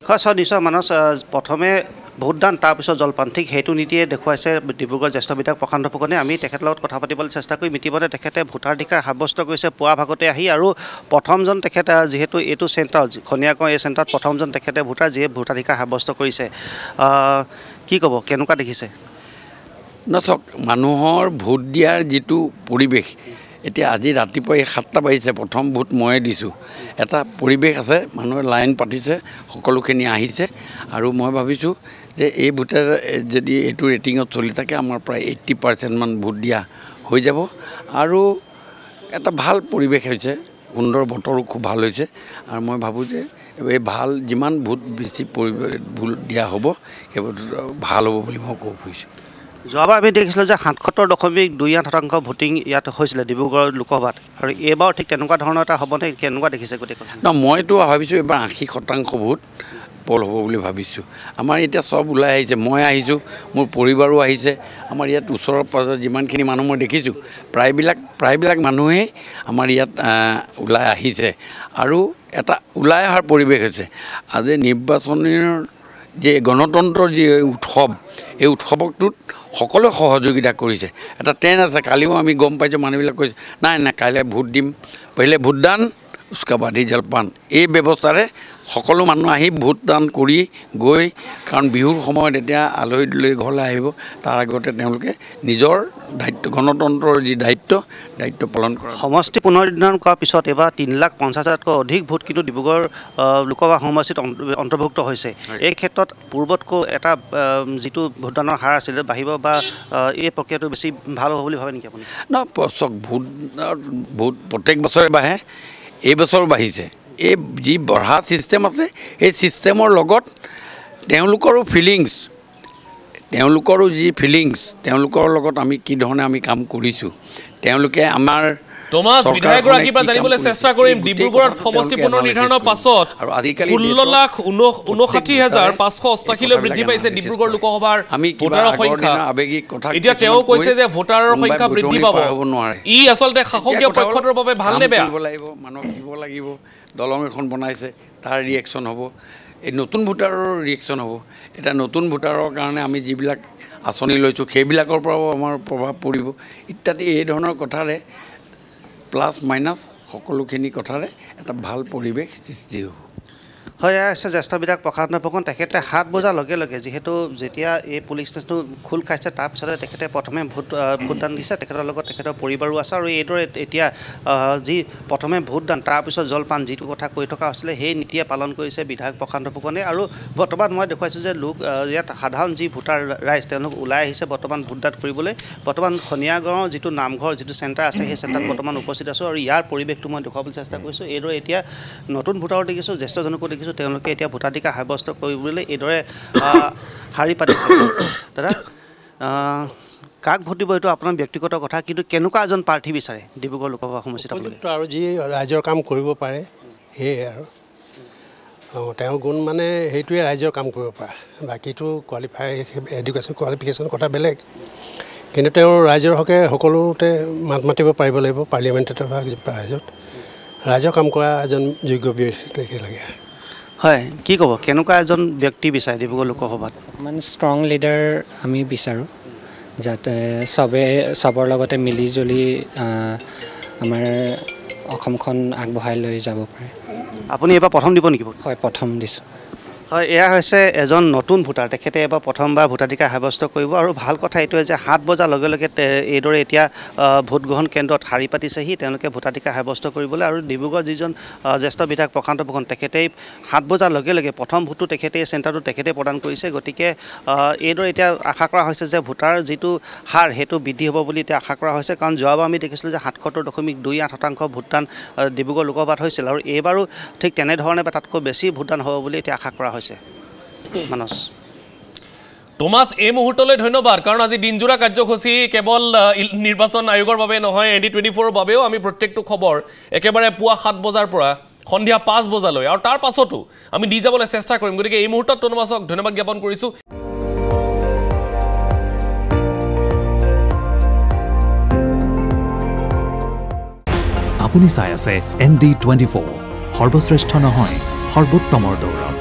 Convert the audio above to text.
হয় ছাৰ নিশ্চয় মানস প্ৰথমে ভোটদান তাৰপিছত জলপান ঠিক সেইটো নীতিয়ে দেখুৱাইছে ডিব্ৰুগড় জ্যেষ্ঠ বিধায়ক প্ৰশান্ত ফুকনে। আমি তেখেতৰ লগত কথা পাতিবলৈ চেষ্টা কৰি ইতিমধ্যে তেখেতে ভোটাধিকাৰ সাব্যস্ত কৰিছে পুৱা ভাগতে আহি, আৰু প্ৰথমজন তেখেতে যিহেতু এইটো চেণ্টাৰ খনিয়াগাঁও এই চেণ্টাৰত প্ৰথমজন তেখেতে ভোটাৰ যিয়ে ভোটাধিকাৰ সাব্যস্ত কৰিছে। কি ক'ব, কেনেকুৱা দেখিছে? চাওক, মানুহৰ ভোট দিয়াৰ যিটো পৰিৱেশ, এতিয়া আজি ৰাতিপুৱা 7টা বাজিছে, প্ৰথম ভোট ময়ে দিছোঁ। এটা পৰিৱেশ আছে, মানুহে লাইন পাতিছে, সকলোখিনি আহিছে, আৰু মই ভাবিছোঁ যে এই ভোটে যদি এইটো ৰেটিঙত চলি থাকে আমাৰ প্ৰায় 80% মান ভোট দিয়া হৈ যাব, আৰু এটা ভাল পৰিৱেশ হৈছে, সুন্দৰ বতৰো খুব ভাল হৈছে, আৰু মই ভাবোঁ যে এই ভাল যিমান ভোট বেছি ভোট দিয়া হ'ব সেইবোৰ ভাল হ'ব বুলি মই ক'ব খুজিছোঁ। যোৱাবাৰ আমি দেখিছিলোঁ যে ৭৭.28% ভোটিং ইয়াত হৈছিলে ডিব্ৰুগড় লোকসভাত, আৰু এইবাৰ ঠিক তেনেকুৱা ধৰণৰ এটা হ'বনে? কেনেকুৱা দেখিছে গোটেইখন? মইতো ভাবিছোঁ এইবাৰ 80% ভোট পল হ'ব বুলি ভাবিছোঁ। আমাৰ এতিয়া চব ওলাই আহিছে, মই আহিছোঁ, মোৰ পৰিবাৰো আহিছে, আমাৰ ইয়াত ওচৰৰ পাজৰ যিমানখিনি মানুহ মই দেখিছোঁ প্ৰায়বিলাক মানুহেই আমাৰ ইয়াত ওলাই আহিছে, আৰু এটা ওলাই অহাৰ পৰিৱেশ হৈছে। আজি নিৰ্বাচনৰ যে গণতন্ত্ৰৰ যি উৎসৱ, এই উৎসৱটোত সকলোৱে সহযোগিতা কৰিছে। এটা ট্ৰেণ্ড আছে, কালিও আমি গম পাইছোঁ, মানুহবিলাক কৈছে নাই কাইলৈ ভোট দিম, পहिले ভোটদান উস্কা বাদ হি জলপান, এই ব্যৱস্থাৰে সকলো মানুহ আহি ভোটদান কৰি গৈ, কাৰণ বিহুৰ সময়ত এতিয়া আলহী দুলহী ঘৰলৈ আহিব, তাৰ আগতে তেওঁলোকে নিজৰ দায়িত্ব, গণতন্ত্ৰৰ যি দায়িত্ব পালন কৰে। সমষ্টি পুনৰ্নিৰ্ধাৰণ কৰাৰ পিছত এইবাৰ 3,50,000তকৈ অধিক ভোট কিন্তু ডিব্ৰুগড় লোকসভা সমষ্টিত অন্তৰ্ভুক্ত হৈছে। এই ক্ষেত্ৰত পূৰ্বতকৈ এটা যিটো ভোটদানৰ হাৰ আছিলে বাঢ়িব, বা এই প্ৰক্ৰিয়াটো বেছি ভাল হ'ব বুলি ভাবে নেকি আপুনি? চাওক, ভোট প্ৰত্যেক বছৰে বাঢ়ে, এই বছৰো বাঢ়িছে। এই যি বঢ়া ছিষ্টেম আছে, এই ছিষ্টেমৰ লগত তেওঁলোকৰো তেওঁলোকৰ লগত আমি কি ধৰণে আমি কাম কৰিছোঁ, তেওঁলোকে আমাৰ টমাছ বিধায়কগৰাকীৰ পৰা জানিবলৈ চেষ্টা কৰিম। ডিব্ৰুগড়ত সমষ্টি পুনৰ্নিৰ্ধাৰণৰ পাছত 16,59,588লৈ বৃদ্ধি পাইছে ডিব্ৰুগড় লোকসভাৰ ভোটাৰৰ সংখ্যা। এতিয়া তেওঁ কৈছে যে ভোটাৰৰ সংখ্যা বৃদ্ধি পাব, ই আচলতে শাসকীয় পক্ষটোৰ বাবে ভাল নে বেয়া? মানুহক দিব লাগিব, দলং এখন বনাইছে, তাৰ ৰিয়েকশ্যন হ'ব, এই নতুন ভোটাৰৰ ৰিয়েকশ্যন হ'ব। এটা নতুন ভোটাৰৰ কাৰণে আমি যিবিলাক আঁচনি লৈছোঁ সেইবিলাকৰ পৰাও আমাৰ প্ৰভাৱ পৰিব ইত্যাদি। এই ধৰণৰ কথাৰে প্লাছ মাইনাছ সকলোখিনি কথাৰে এটা ভাল পৰিৱেশ সৃষ্টি হ'ব। হয়, আছে জ্যেষ্ঠ বিধায়ক প্ৰশান্ত ফুকন। তেখেতে 7 বজাৰ লগে লগে যিহেতু যেতিয়া এই পুলিচ ষ্টেচনটো খোল খাইছে, তাৰপিছতে তেখেতে প্ৰথমে ভোটদান দিছে, তেখেতৰ লগত তেখেতৰ পৰিবাৰো আছে, আৰু এইদৰে এতিয়া যি প্ৰথমে ভোটদান তাৰপিছত জলপান যিটো কথা কৈ থকা হৈছিলে, সেই নীতিয়ে পালন কৰিছে বিধায়ক প্ৰশান্ত ফুকনে। আৰু বৰ্তমান মই দেখুৱাইছোঁ যে ইয়াত সাধাৰণ যি ভোটাৰ ৰাইজ তেওঁলোক ওলাই আহিছে বৰ্তমান ভোটদান কৰিবলৈ। বৰ্তমান খনিয়াগাঁৱৰ যিটো নামঘৰ যিটো চেণ্টাৰ আছে, সেই চেণ্টাৰত বৰ্তমান উপস্থিত আছোঁ, আৰু ইয়াৰ পৰিৱেশটো মই দেখুৱাবলৈ চেষ্টা কৰিছোঁ। এইদৰে এতিয়া নতুন ভোটাৰো দেখিছোঁ, জ্যেষ্ঠজনকো দেখিছোঁ, তেওঁলোকে এতিয়া ভোটাধিকাৰ সাব্যস্ত কৰিবলৈ এইদৰে শাৰী পাতিছে। দাদা, কাক ভোট দিব এইটো আপোনাৰ ব্যক্তিগত কথা, কিন্তু কেনেকুৱা এজন প্ৰাৰ্থী বিচাৰে ডিব্ৰুগড় লোকসভা সমষ্টিত? আৰু যি ৰাইজৰ কাম কৰিব পাৰে সেয়ে, আৰু তেওঁৰ গুণ মানে সেইটোৱে ৰাইজৰ কাম কৰিব পাৰে। বাকীটো কোৱালিফিকেশ্যন কথা বেলেগ, কিন্তু তেওঁ ৰাইজৰ হকে সকলোতে মাত মাতিব পাৰিব লাগিব, পাৰ্লিয়ামেণ্টত বা ৰাইজত ৰাইজৰ কাম কৰা এজন যোগ্য ব্যক্তি লাগে। হয়, কি ক'ব, কেনেকুৱা এজন ব্যক্তি বিচাৰে ডিব্ৰুগড় লোকসভাত? মানে ষ্ট্ৰং লিডাৰ আমি বিচাৰোঁ, যাতে চবৰ লগতে মিলি জুলি আমাৰ অসমখন আগবঢ়াই লৈ যাব পাৰে। আপুনি এইবাৰ প্ৰথম দিব নেকি ভোট? হয়, প্ৰথম দিছোঁ। হয়, এয়া হৈছে এজন নতুন ভোটাৰ, তেখেতে এবাৰ প্ৰথমবাৰ ভোটাধিকাৰ সাব্যস্ত কৰিব। আৰু ভাল কথা এইটোৱে যে 7 বজাৰ লগে লগে এইদৰে এতিয়া ভোটগ্ৰহণ কেন্দ্ৰত শাৰী পাতিছেহি তেওঁলোকে ভোটাধিকাৰ সাব্যস্ত কৰিবলৈ। আৰু ডিব্ৰুগড় যিজন জ্যেষ্ঠ বিধায়ক প্ৰশান্ত ফুকন, তেখেতেই 7 বজাৰ লগে লগে প্ৰথম ভোটটো তেখেতে চেণ্টাৰটো তেখেতে প্ৰদান কৰিছে। গতিকে এইদৰে এতিয়া আশা কৰা হৈছে যে ভোটাৰ যিটো হাৰ সেইটো বৃদ্ধি হ'ব বুলি এতিয়া আশা কৰা হৈছে, কাৰণ যোৱাবাৰ আমি দেখিছিলোঁ যে 77.28% ভোটদান ডিব্ৰুগড় লোকসভাত হৈছিল, আৰু এইবাৰো ঠিক তেনেধৰণে বা তাতকৈ বেছি ভোটদান হ'ব বুলি এতিয়া আশা কৰা হৈছে। মানস টমাছ, এই মুহূৰ্তলৈ ধন্যবাদ, কাৰণ আজি দিনজোৰা কাৰ্যসূচী কেৱল নিৰ্বাচন আয়োগৰ বাবে নহয়, ND24ৰ বাবেও আমি প্ৰত্যেকটো খবৰ একেবাৰে পুৱা 7 বজাৰ পৰা সন্ধিয়া 5 বজালৈ আৰু তাৰ পাছতো আমি দি যাবলৈ চেষ্টা কৰিম। গতিকে এই মুহূৰ্তত টমাছক ধন্যবাদ জ্ঞাপন কৰিছোঁ। আপুনি চাই আছে ND24, সৰ্বশ্ৰেষ্ঠ নহয় সৰ্বোত্তমৰ দৌৰ।